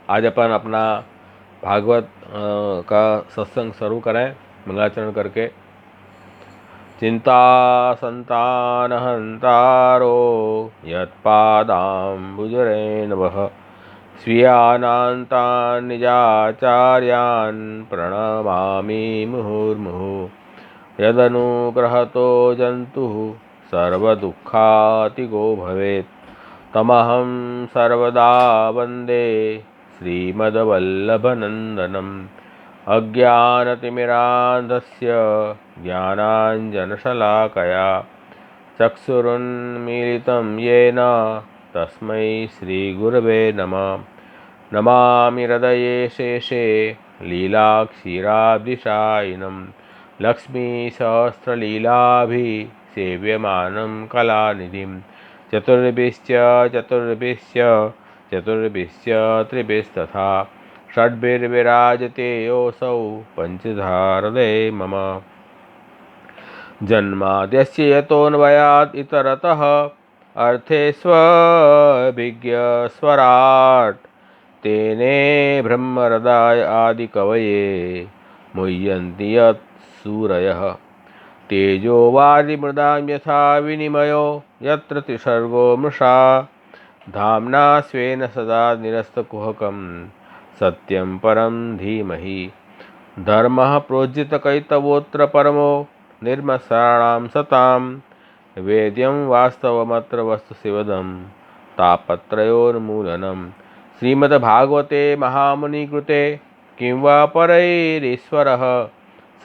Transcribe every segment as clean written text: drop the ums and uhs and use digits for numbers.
आज अपन अपना भागवत का सत्संग शुरू करें मंगलाचरण करके। चिंता संतानहंतारो यत्पादाम्बुजरेणवः स्वीयानान्तान् निजाचार्यान् प्रणमामि मुहुर्मुहुः। यदनुग्रहतो जन्तुः सर्वदुःखातिगो भवेत् तमहं सर्वदा वन्दे श्रीमद्वल्लभनन्दनम्। अज्ञानतिमिरान्धस्य ज्ञानाञ्जनशलाकया चक्षुरुन्मीलितं येन तस्मै श्रीगुरवे नमः। नमामि हृदये शेषे लीलाक्षीराब्धिशायिनं लक्ष्मीसहस्रलीलाभिसेव्यमानं कलानिधिं चतुर्भिश्च त्रिभिस्तथा षड्भिर्विराजते योऽसौ पञ्चधारदे मम। जन्माद्यस्य यतोऽन्वयात् इतरतः अर्थेष्वभिज्ञस्वराट् तेने ब्रह्महृदाय आदिकवये मुह्यन्ति यत् सूरयः। तेजो वारिमृदां यथा विनिमयो यत्र त्रिसर्गो मृषा धाम्ना स्वेन सदा निरस्तकुहकं सत्यं परं धीमहि। धर्मः प्रोज्झितकैतवोऽत्र परमो निर्मत्सराणां सतां वेद्यं वास्तवमत्र वस्तुशिवदं तापत्रयोन्मूलनं। श्रीमद्भागवते महामुनिकृते किं वा परैरीश्वरः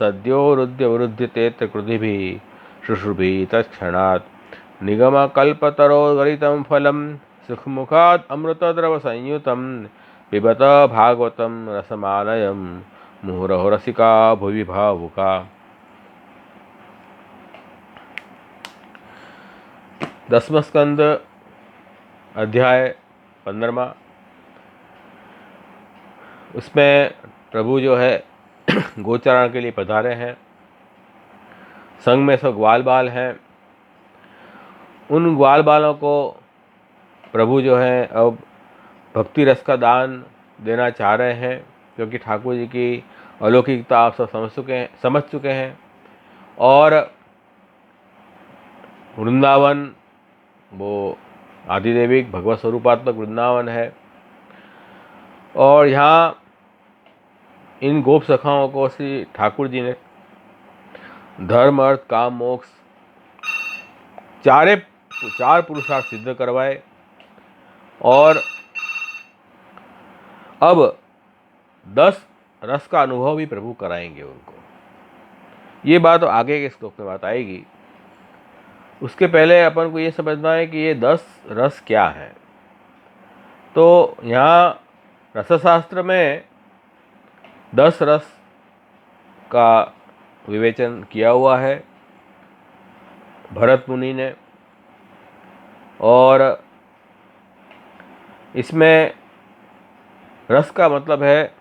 सद्यो हृद्यवरुध्यते कृतिभिः शुश्रुभिः तत्क्षणात्। निगमकल्पतरोर्गलितं फलं सुखमुखात् अमृतद्रवसंयुतं पिबत भागवतं रसमालयं मुहुरहो रसिका भुवि भावुका। दसवां स्कंद अध्याय 15। उसमें प्रभु जो है गोचारण के लिए पधारे हैं। संग में सब ग्वाल बाल हैं। उन ग्वाल बालों को प्रभु जो है अब भक्ति रस का दान देना चाह रहे हैं, क्योंकि ठाकुर जी की अलौकिकता आप सब समझ चुके हैं। और वृंदावन वो आदिदेविक भगवत स्वरूपात्मक वृंदावन है। और यहाँ इन गोप सखाओं को श्री ठाकुर जी ने धर्म अर्थ काम मोक्ष चार पुरुषार्थ सिद्ध करवाए। और अब 10 रस का अनुभव भी प्रभु कराएंगे उनको। ये बात आगे के श्लोक में बात आएगी। उसके पहले अपन को ये समझना है कि ये 10 रस क्या है। तो यहाँ रसशास्त्र में 10 रस का विवेचन किया हुआ है भरत मुनि ने। और इसमें रस का मतलब है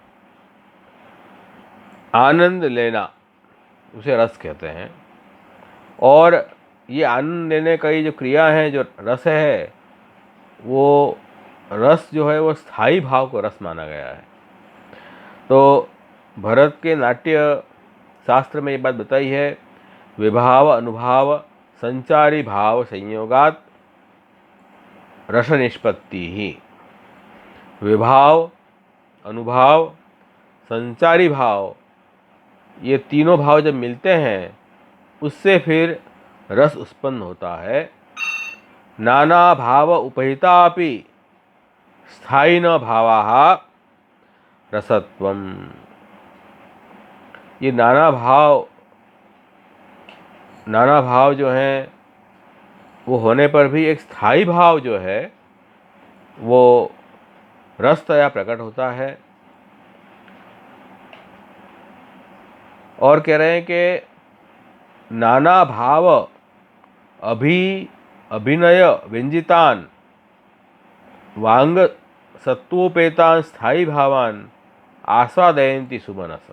आनंद लेना, उसे रस कहते हैं। और ये आनंद लेने का ये जो क्रिया है, जो रस है, वो रस जो है वो स्थायी भाव को रस माना गया है। तो भरत के नाट्य शास्त्र में ये बात बताई है, विभाव अनुभाव संचारी भाव संयोगात रस निष्पत्ति ही। विभाव अनुभाव संचारी भाव, ये तीनों भाव जब मिलते हैं उससे फिर रस उत्पन्न होता है। नाना भाव उपहितापि स्थायी न भावाः रसत्वम। ये नाना भाव जो हैं वो होने पर भी एक स्थायी भाव जो है वो रसतया प्रकट होता है। और कह रहे हैं कि नाना भाव अभिनय व्यंजितान वांग सत्वोपेतान स्थायी भावान आस्वादयन्ति सुमनस।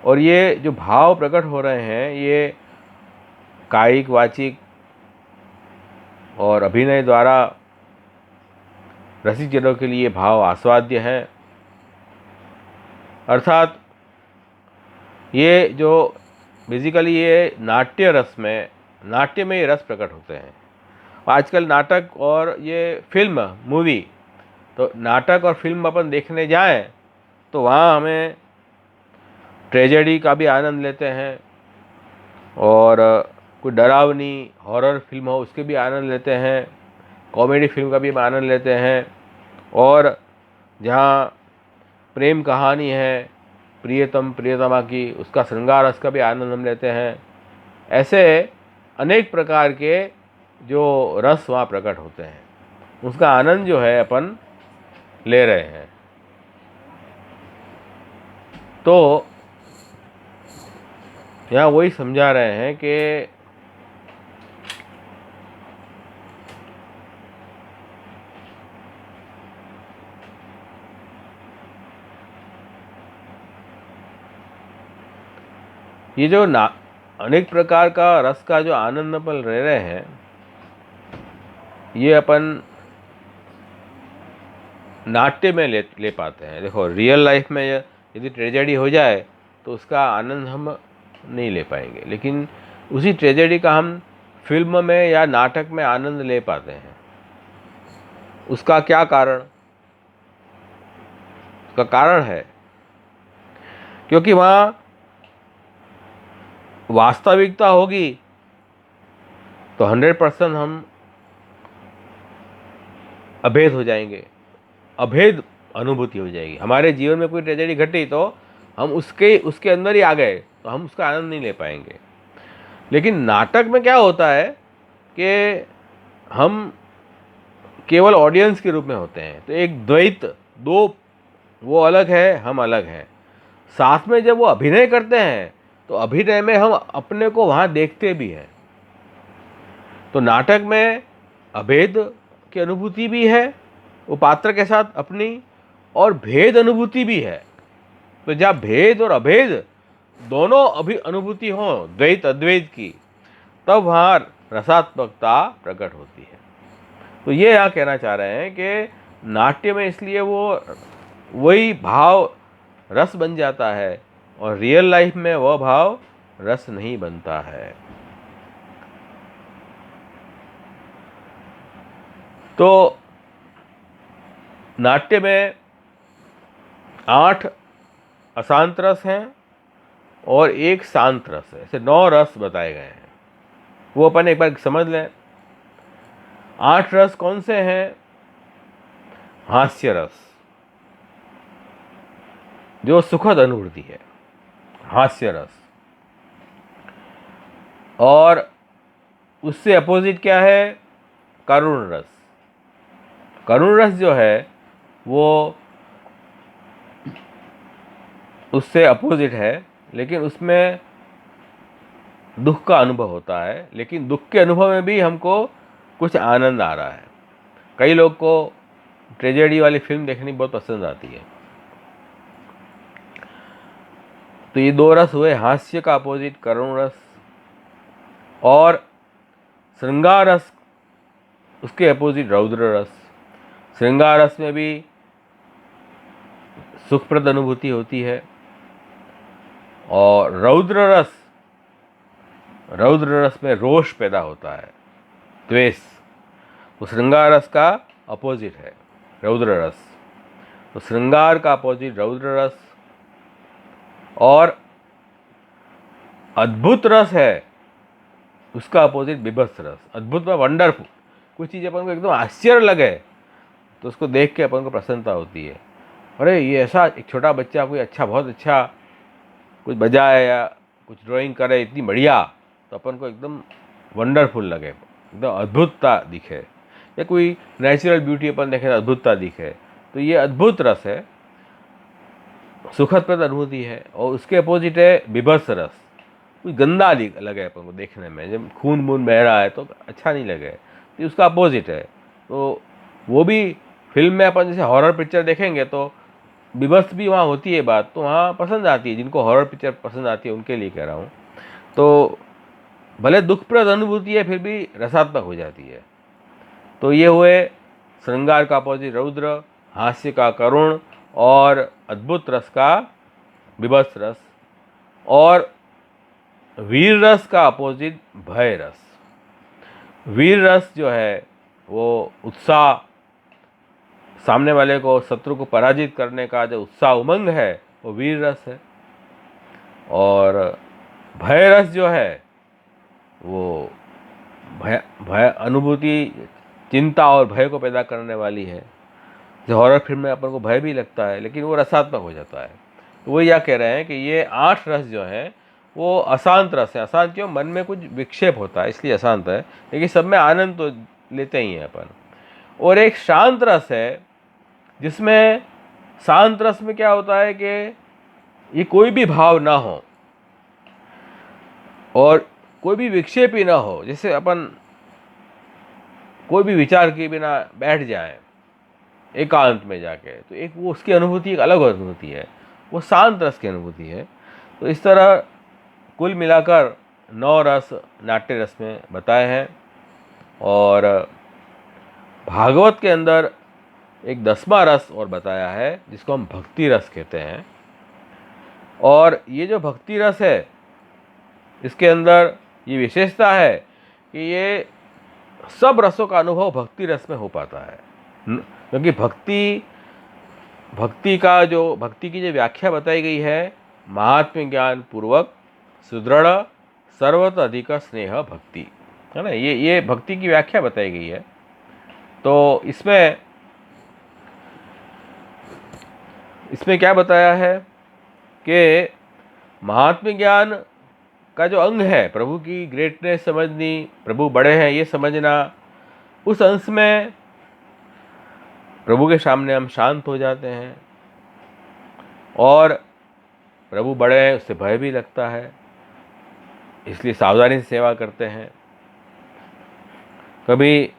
और ये जो भाव प्रकट हो रहे हैं ये कायिक वाचिक और अभिनय द्वारा रसिक जनों के लिए भाव आस्वाद्य है। अर्थात ये जो बेसिकली ये नाट्य में ये रस प्रकट होते हैं। आजकल नाटक और ये फिल्म मूवी, तो नाटक और फिल्म अपन देखने जाएं तो वहाँ हमें ट्रेजेडी का भी आनंद लेते हैं, और कोई डरावनी हॉरर फिल्म हो उसके भी आनंद लेते हैं, कॉमेडी फिल्म का भी हम आनंद लेते हैं, और जहाँ प्रेम कहानी है प्रियतम प्रियतमा की, उसका श्रृंगार रस का भी आनंद हम लेते हैं। ऐसे अनेक प्रकार के जो रस वहाँ प्रकट होते हैं, उसका आनंद जो है अपन ले रहे हैं। तो यहाँ वही समझा रहे हैं कि ये जो अनेक प्रकार का रस का जो आनंद अपन ले रहे हैं, ये अपन नाट्य में ले पाते हैं। देखो रियल लाइफ में यदि ट्रेजेडी हो जाए तो उसका आनंद हम नहीं ले पाएंगे, लेकिन उसी ट्रेजेडी का हम फिल्म में या नाटक में आनंद ले पाते हैं। उसका क्या कारण? उसका कारण है क्योंकि वहाँ वास्तविकता होगी तो 100% हम अभेद हो जाएंगे, अभेद अनुभूति हो जाएगी। हमारे जीवन में कोई ट्रेजेडी घटी तो हम उसके अंदर ही आ गए, तो हम उसका आनंद नहीं ले पाएंगे। लेकिन नाटक में क्या होता है कि हम केवल ऑडियंस के रूप में होते हैं, तो एक द्वैत, दो, वो अलग है, हम अलग हैं। साथ में जब वो अभिनय करते हैं तो अभिनय में हम अपने को वहाँ देखते भी हैं। तो नाटक में अभेद की अनुभूति भी है वो पात्र के साथ अपनी, और भेद अनुभूति भी है। तो जब भेद और अभेद दोनों अनुभूति हो, द्वैत अद्वैत की, तब वहाँ रसात्मकता प्रकट होती है। तो ये यहाँ कहना चाह रहे हैं कि नाट्य में इसलिए वो वही भाव रस बन जाता है, और रियल लाइफ में वह भाव रस नहीं बनता है। तो नाट्य में 8 अशांत रस हैं और 1 शांत रस है, ऐसे 9 रस बताए गए हैं। वो अपन एक बार समझ लें। 8 रस कौन से हैं? हास्य रस, जो सुखद अनुभूति है, हास्य रस। और उससे अपोजिट क्या है? करुण रस। करुण रस जो है वो उससे अपोजिट है, लेकिन उसमें दुख का अनुभव होता है, लेकिन दुख के अनुभव में भी हमको कुछ आनंद आ रहा है। कई लोग को ट्रेजेडी वाली फिल्म देखनी बहुत पसंद आती है। तो ये 2 रस हुए, हास्य का अपोजिट करुण रस, और श्रृंगार रस उसके अपोजिट रौद्र रस। श्रृंगार रस में भी सुखप्रद अनुभूति होती है, और रौद्र रस में रोष पैदा होता है, द्वेष। तो श्रृंगार रस का अपोजिट है रौद्र रस। तो श्रृंगार का अपोजिट रौद्र रस। और अद्भुत रस है, उसका अपोजिट बीभत्स रस। अद्भुत में वंडरफुल, कुछ चीज़ अपन को एकदम आश्चर्य लगे तो उसको देख के अपन को प्रसन्नता होती है। अरे ये ऐसा, एक छोटा बच्चा कोई अच्छा, बहुत अच्छा कुछ बजाए या कुछ ड्राइंग करे, इतनी बढ़िया, तो अपन को एकदम वंडरफुल लगे, एकदम अद्भुतता दिखे। या कोई नेचुरल ब्यूटी अपन देखें तो अद्भुतता दिखे। तो ये अद्भुत रस है, सुखद प्रद अनुभूति है। और उसके अपोजिट है बीभत्स रस, कुछ गंदा लगे अपन को देखने में, जब खून वून बह रहा है तो अच्छा नहीं लगे, तो उसका अपोजिट है। तो वो भी फिल्म में अपन जैसे हॉरर पिक्चर देखेंगे तो बीभत्स भी वहाँ होती है बात, तो वहाँ पसंद आती है। जिनको हॉरर पिक्चर पसंद आती है उनके लिए कह रहा हूँ। तो भले दुखप्रद अनुभूति है फिर भी रसात्मक हो जाती है। तो ये हुए श्रृंगार का अपोजिट रौद्र, हास्य का करुण और अद्भुत रस का बीभत्स रस, और वीर रस का अपोजिट भय रस। वीर रस जो है वो उत्साह, सामने वाले को, शत्रु को पराजित करने का जो उत्साह उमंग है वो वीर रस है। और भय रस जो है वो भय अनुभूति, चिंता और भय को पैदा करने वाली है। जो हॉरर फिल्म में अपन को भय भी लगता है लेकिन वो रसात्मक हो जाता है। तो वो यह कह रहे हैं कि ये 8 रस जो हैं वो अशांत रस है। अशांत क्यों? मन में कुछ विक्षेप होता है इसलिए अशांत है, लेकिन सब में आनंद तो लेते ही हैं अपन। और एक शांत रस है, जिसमें शांत रस में क्या होता है कि ये कोई भी भाव ना हो और कोई भी विक्षेप ही ना हो। जैसे अपन कोई भी विचार के बिना बैठ जाए एकांत में जाके, तो एक वो उसकी अनुभूति एक अलग अनुभूति है, वो शांत रस की अनुभूति है। तो इस तरह कुल मिलाकर 9 रस नाट्य रस में बताए हैं। और भागवत के अंदर एक 10वां रस और बताया है जिसको हम भक्ति रस कहते हैं। और ये जो भक्ति रस है इसके अंदर ये विशेषता है कि ये सब रसों का अनुभव भक्ति रस में हो पाता है, क्योंकि भक्ति की जो व्याख्या बताई गई है, महात्म्य ज्ञान पूर्वक सुदृढ़ सर्वत अधिक स्नेह भक्ति, है ना। ये भक्ति की व्याख्या बताई गई है। तो इसमें क्या बताया है कि महात्म्य ज्ञान का जो अंग है, प्रभु की ग्रेटनेस समझनी, प्रभु बड़े हैं ये समझना, उस अंश में प्रभु के सामने हम शांत हो जाते हैं। और प्रभु बड़े हैं उससे भय भी लगता है, इसलिए सावधानी से सेवा करते हैं। कभी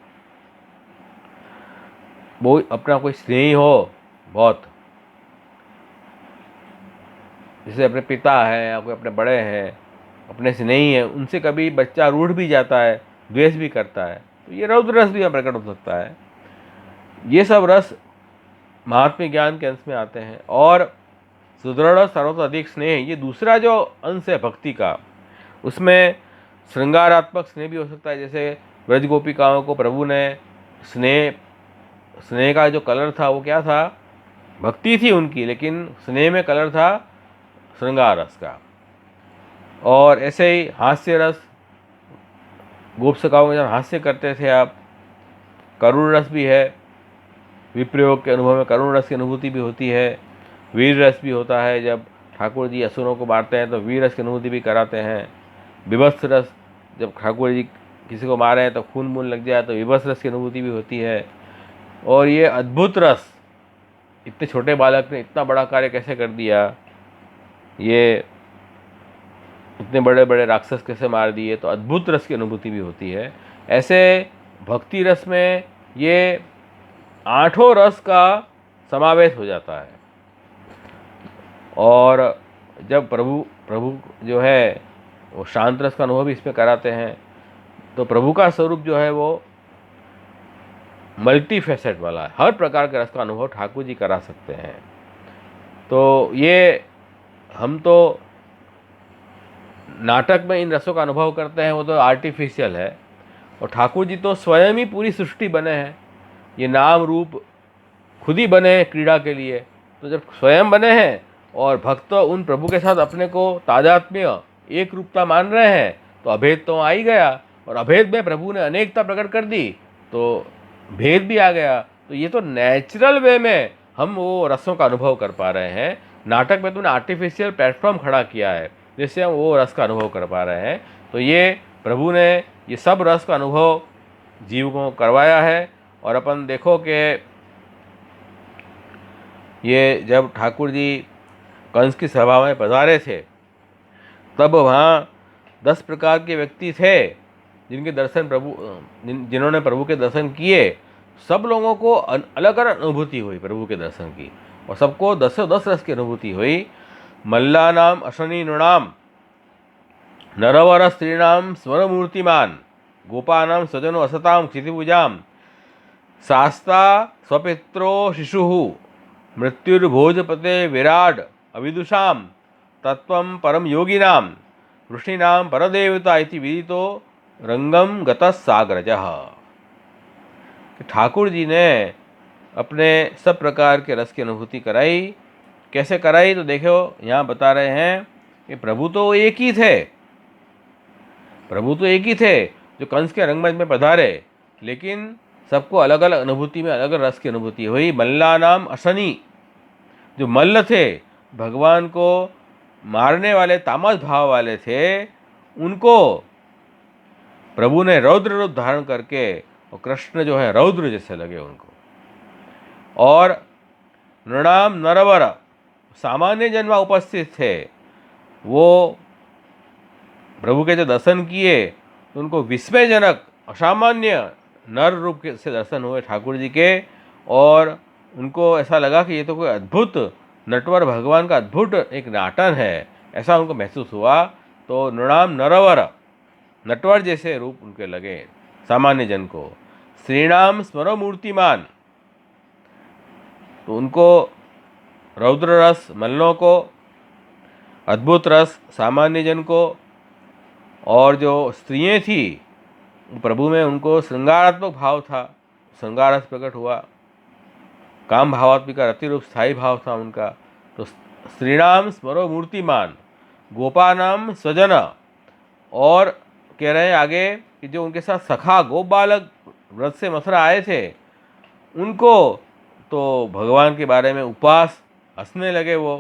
वो अपना कोई स्नेही हो बहुत, जैसे अपने पिता है या कोई अपने बड़े हैं, अपने से नहीं है, उनसे कभी बच्चा रूठ भी जाता है, द्वेष भी करता है, तो ये रौद्र रस भी यहाँ प्रकट हो सकता है। ये सब रस महात्म्य ज्ञान के अंश में आते हैं। और सुदृढ़ सर्वत अधिक स्नेह, ये दूसरा जो अंश है भक्ति का, उसमें श्रृंगारात्मक स्नेह भी हो सकता है। जैसे ब्रज गोपिकाओं को प्रभु ने स्नेह का जो कलर था वो क्या था? भक्ति थी उनकी, लेकिन स्नेह में कलर था श्रृंगार रस का। और ऐसे ही हास्य रस, गोप सखाओं के जब हास्य करते थे आप, करुण रस भी है, विप्रयोग के अनुभव में करुण रस की अनुभूति भी होती है। वीर रस भी होता है, जब ठाकुर जी असुरों को मारते हैं तो वीर रस की अनुभूति भी कराते हैं। विभत्स रस, जब ठाकुर जी किसी को मारे हैं तो खून मून लग जाए तो विभत्स रस की अनुभूति भी होती है। और ये अद्भुत रस, इतने छोटे बालक ने इतना बड़ा कार्य कैसे कर दिया, ये इतने बड़े बड़े राक्षस कैसे मार दिए, तो अद्भुत रस की अनुभूति भी होती है। ऐसे भक्ति रस में ये 8 रस का समावेश हो जाता है। और जब प्रभु जो है वो शांत रस का अनुभव भी इसमें कराते हैं, तो प्रभु का स्वरूप जो है वो मल्टी फैसेट वाला है, हर प्रकार के रस का अनुभव ठाकुर जी करा सकते हैं। तो ये हम तो नाटक में इन रसों का अनुभव करते हैं, वो तो आर्टिफिशियल है, और ठाकुर जी तो स्वयं ही पूरी सृष्टि बने हैं। ये नाम रूप खुद ही बने हैं क्रीड़ा के लिए। तो जब स्वयं बने हैं और भक्त उन प्रभु के साथ अपने को तादात्म्य एक रूपता मान रहे हैं, तो अभेद तो आ ही गया। और अभेद में प्रभु ने अनेकता प्रकट कर दी तो भेद भी आ गया। तो ये तो नेचुरल वे में हम वो रसों का अनुभव कर पा रहे हैं। नाटक में तुमने आर्टिफिशियल प्लेटफॉर्म खड़ा किया है जिससे हम वो रस का अनुभव कर पा रहे हैं। तो ये प्रभु ने ये सब रस का अनुभव जीव को करवाया है। और अपन देखो कि ये जब ठाकुर जी कंस की सभा में पधारे थे, तब वहाँ 10 प्रकार के व्यक्ति थे जिनके दर्शन जिन्होंने प्रभु के दर्शन किए। सब लोगों को अलग अलग अनुभूति हुई प्रभु के दर्शन की, और सबको 10 रस की अनुभूति हुई। मल्लानाम अशनी नृणाम नरवर स्त्रीणाम स्वरमूर्तिमान गोपानाम स्वजनो असताम क्षितिभुजाम शास्ता स्वपित्रो शिशु मृत्युर्भोजपते विराड अविदुषाम तत्वं परम योगिनाम वृष्णीनाम परदेवता इति विदितो रंगम गतस्साग्रजः। ठाकुर जी ने अपने सब प्रकार के रस की अनुभूति कराई। कैसे कराई तो देखो, यहाँ बता रहे हैं कि प्रभु तो एक ही थे, प्रभु तो एक ही थे जो कंस के रंगमंच में पधारे, लेकिन सबको अलग अलग अनुभूति में अलग अलग रस की अनुभूति हुई। मल्ला नाम असनी, जो मल्ल थे, भगवान को मारने वाले तामस भाव वाले थे, उनको प्रभु ने रौद्र रूप धारण करके, और कृष्ण जो है रौद्र जैसे लगे उनको। और नृणाम नरवर, सामान्य जन उपस्थित थे, वो प्रभु के जो दर्शन किए तो उनको विस्मयजनक असामान्य नर रूप के से दर्शन हुए ठाकुर जी के, और उनको ऐसा लगा कि ये तो कोई अद्भुत नटवर भगवान का अद्भुत एक नाटन है, ऐसा उनको महसूस हुआ। तो नृणाम नरवर, नटवर जैसे रूप उनके लगे सामान्य जन को। श्रीणाम स्मरो मूर्तिमान, तो उनको रौद्र रस मल्लों को, अद्भुत रस सामान्य जन को, और जो स्त्रियाँ थी प्रभु में उनको श्रृंगारात्मक भाव था, श्रृंगार रस प्रकट हुआ, काम भावात्मिक का रति रूप स्थायी भाव था उनका। तो श्रीराम स्मरो मूर्तिमान गोपानाम स्वजन, और कह रहे हैं आगे कि जो उनके साथ सखा गोप बालक व्रत से मथुरा आए थे, उनको तो भगवान के बारे में उपास हंसने लगे वो,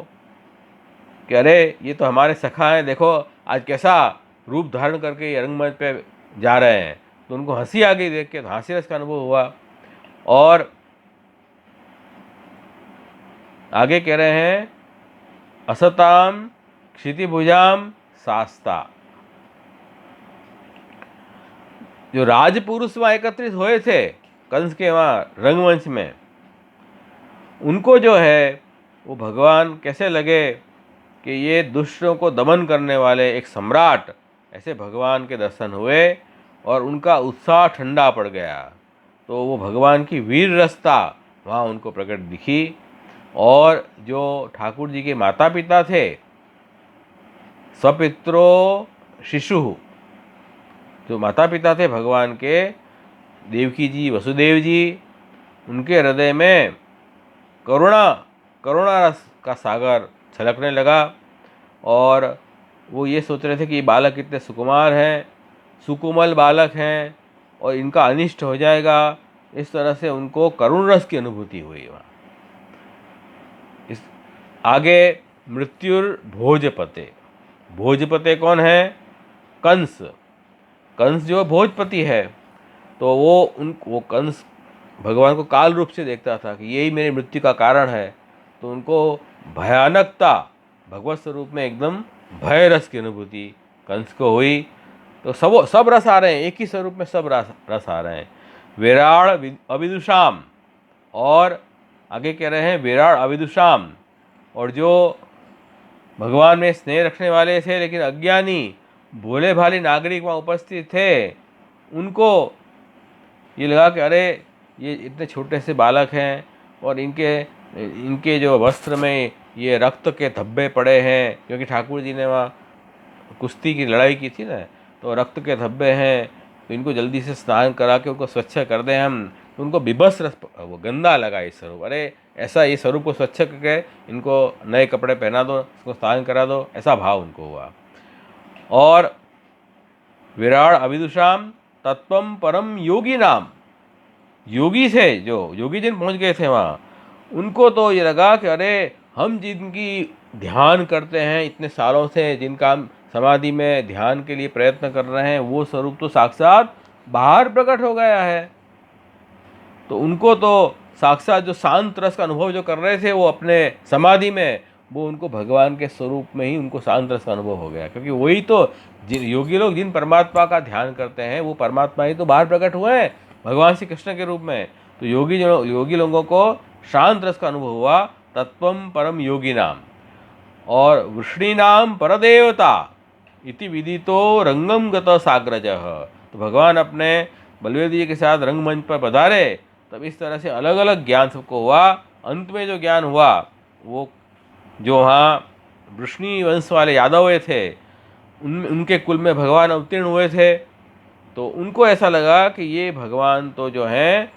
कि अरे ये तो हमारे सखा हैं, देखो आज कैसा रूप धारण करके ये रंगमंच पे जा रहे हैं। तो उनको हंसी आ गई देख के, तो हास्य रस का अनुभव हुआ। और आगे कह रहे हैं असताम क्षितिभुजाम शास्ता, जो राजपुरुष वहाँ एकत्रित हुए थे कंस के वहाँ रंगमंच में, उनको जो है वो भगवान कैसे लगे कि ये दुष्टों को दमन करने वाले एक सम्राट, ऐसे भगवान के दर्शन हुए और उनका उत्साह ठंडा पड़ गया। तो वो भगवान की वीर रसता वहाँ उनको प्रकट दिखी। और जो ठाकुर जी के माता पिता थे, स्वपित्रो शिशु, जो माता पिता थे भगवान के, देवकी जी वसुदेव जी, उनके हृदय में करुणा रस का सागर छलकने लगा। और वो ये सोच रहे थे कि ये बालक कितने सुकुमार हैं, सुकुमल बालक हैं, और इनका अनिष्ट हो जाएगा। इस तरह से उनको करुण रस की अनुभूति हुई वहाँ। इस आगे मृत्युर्भोजपते, भोजपते कौन है? कंस। कंस जो भोजपति है, तो वो कंस भगवान को काल रूप से देखता था कि यही मेरी मृत्यु का कारण है। तो उनको भयानकता, भगवत स्वरूप में एकदम भय रस की अनुभूति कंस को हुई। तो सब रस आ रहे हैं, एक ही स्वरूप में सब रस आ रहे हैं। विराड़ अविदुषाम, और आगे कह रहे हैं विराड़ अविदुषाम, और जो भगवान में स्नेह रखने वाले थे लेकिन अज्ञानी भोले भाले नागरिक वहाँ उपस्थित थे, उनको ये लगा कि अरे ये इतने छोटे से बालक हैं, और इनके जो वस्त्र में ये रक्त के धब्बे पड़े हैं, क्योंकि ठाकुर जी ने वहाँ कुश्ती की लड़ाई की थी ना, तो रक्त के धब्बे हैं। तो इनको जल्दी से स्नान करा के उनको स्वच्छ कर दें हम। तो उनको विभत्स रस, वो गंदा लगा ये स्वरूप। अरे ऐसा ये स्वरूप को स्वच्छ करके इनको नए कपड़े पहना दो, इसको स्नान करा दो, ऐसा भाव उनको हुआ। और विराड़ अविदुषाम तत्वम परम योगी नाम, योगी थे, जो योगी जन पहुँच गए थे वहाँ, उनको तो ये लगा कि अरे हम जिनकी ध्यान करते हैं इतने सालों से, जिनका हम समाधि में ध्यान के लिए प्रयत्न कर रहे हैं, वो स्वरूप तो साक्षात बाहर प्रकट हो गया है। तो उनको तो साक्षात जो शांत रस का अनुभव जो कर रहे थे वो अपने समाधि में, वो उनको भगवान के स्वरूप में ही उनको शांत रस का अनुभव हो गया। क्योंकि वही तो जिन योगी लोग जिन परमात्मा का ध्यान करते हैं, वो परमात्मा ही तो बाहर प्रकट हुए हैं भगवान श्री कृष्ण के रूप में। तो योगी लोगों को शांत रस का अनुभव हुआ, तत्वम परम योगी नाम। और वृष्णि नाम परदेवता इति विदितो रंगम गत साग्रज, तो भगवान अपने बलदेव जी के साथ रंगमंच पर पधारे, तब इस तरह से अलग अलग ज्ञान सबको हुआ। अंत में जो ज्ञान हुआ वो जो वहाँ वृष्णि वंश वाले यादव थे, उनके कुल में भगवान अवतीर्ण हुए थे, तो उनको ऐसा लगा कि ये भगवान तो जो हैं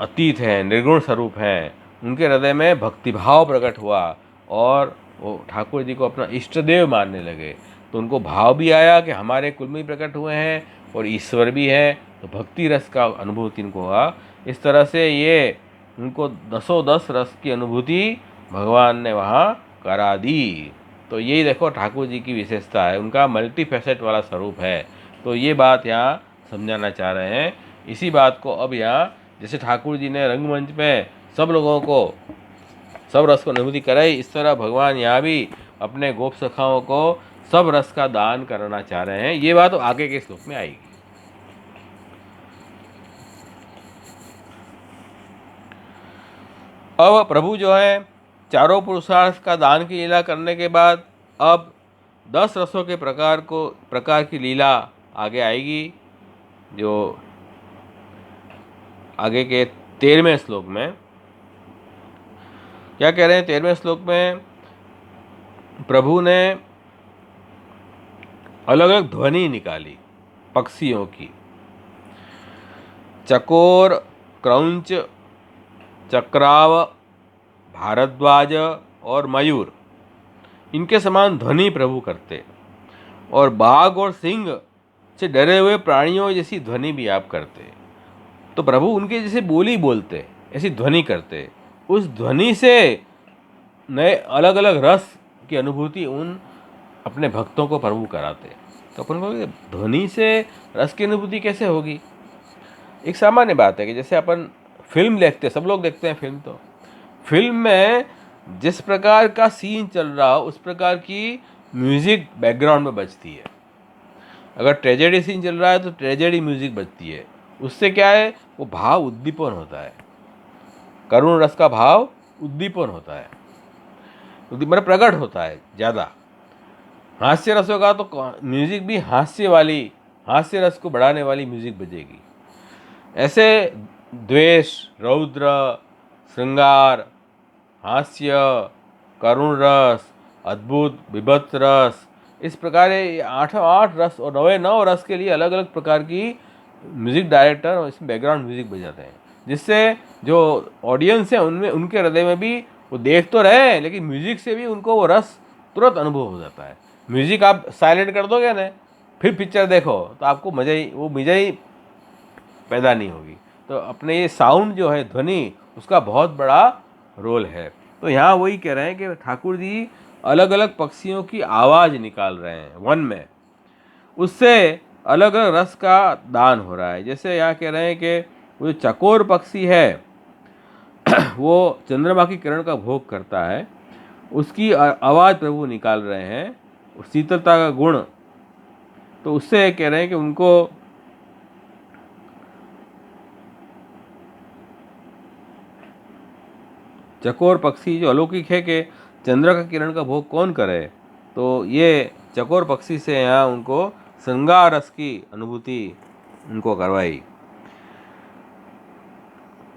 अतीत हैं, निर्गुण स्वरूप हैं। उनके हृदय में भक्तिभाव प्रकट हुआ और वो ठाकुर जी को अपना इष्ट देव मानने लगे। तो उनको भाव भी आया कि हमारे कुल में प्रकट हुए हैं और ईश्वर भी है, तो भक्ति रस का अनुभूति इनको हुआ। इस तरह से ये उनको 10 रस की अनुभूति भगवान ने वहाँ करा दी। तो यही देखो ठाकुर जी की विशेषता है, उनका मल्टी फैसेट वाला स्वरूप है। तो ये बात यहाँ समझाना चाह रहे हैं। इसी बात को अब यहाँ जैसे ठाकुर जी ने रंगमंच में सब लोगों को सब रस को अनुभूति कराई, इस तरह भगवान यहाँ भी अपने गोप सखाओं को सब रस का दान करना चाह रहे हैं। ये बात तो आगे के श्लोक में आएगी। अब प्रभु जो है चारों पुरुषार्थ का दान की लीला करने के बाद अब 10 रसों के प्रकार की लीला आगे आएगी, जो आगे के 13वें श्लोक में क्या कह रहे हैं। 13वें श्लोक में प्रभु ने अलग अलग ध्वनि निकाली पक्षियों की। चकोर, क्रौंच, चक्राव, भारद्वाज और मयूर, इनके समान ध्वनि प्रभु करते, और बाघ और सिंह से डरे हुए प्राणियों जैसी ध्वनि भी आप करते। तो प्रभु उनके जैसे बोली बोलते, ऐसी ध्वनि करते। उस ध्वनि से नए अलग अलग रस की अनुभूति उन अपने भक्तों को प्रभु कराते। तो अपन को ध्वनि से रस की अनुभूति कैसे होगी। एक सामान्य बात है कि जैसे अपन फिल्म देखते, सब लोग देखते हैं फिल्म, तो फिल्म में जिस प्रकार का सीन चल रहा हो उस प्रकार की म्यूज़िक बैकग्राउंड में बजती है। अगर ट्रेजेडी सीन चल रहा है तो ट्रेजेडी म्यूज़िक बजती है। उससे क्या है, वो भाव उद्दीपन होता है, करुण रस का भाव उद्दीपन होता है, मतलब प्रकट होता है ज़्यादा। हास्य रसों का तो म्यूज़िक भी हास्य रस को बढ़ाने वाली म्यूज़िक बजेगी। ऐसे द्वेष, रौद्र, श्रृंगार, हास्य, करुण रस, अद्भुत, विभत्स रस, इस प्रकार 8 रस और 9 रस के लिए अलग अलग प्रकार की म्यूज़िक डायरेक्टर और इसमें बैकग्राउंड म्यूज़िक बजाते हैं, जिससे जो ऑडियंस है उनमें उनके हृदय में भी वो देख तो रहे हैं लेकिन म्यूज़िक से भी उनको वो रस तुरंत अनुभव हो जाता है। म्यूज़िक आप साइलेंट कर दोगे ना, फिर पिक्चर देखो तो आपको मज़ा ही पैदा नहीं होगी। तो अपने ये साउंड जो है, ध्वनि, उसका बहुत बड़ा रोल है। तो यहाँ वही कह रहे हैं कि ठाकुर जी अलग अलग पक्षियों की आवाज़ निकाल रहे हैं वन में, उससे अलग अलग रस का दान हो रहा है। जैसे यहाँ कह रहे हैं कि वो जो चकोर पक्षी है वो चंद्रमा की किरण का भोग करता है, उसकी आवाज़ प्रभु निकाल रहे हैं, शीतलता का गुण। तो उससे कह रहे हैं कि उनको चकोर पक्षी जो अलौकिक है कि चंद्र का किरण का भोग कौन करे, तो ये चकोर पक्षी से यहाँ उनको श्रृंगार रस की अनुभूति उनको करवाई।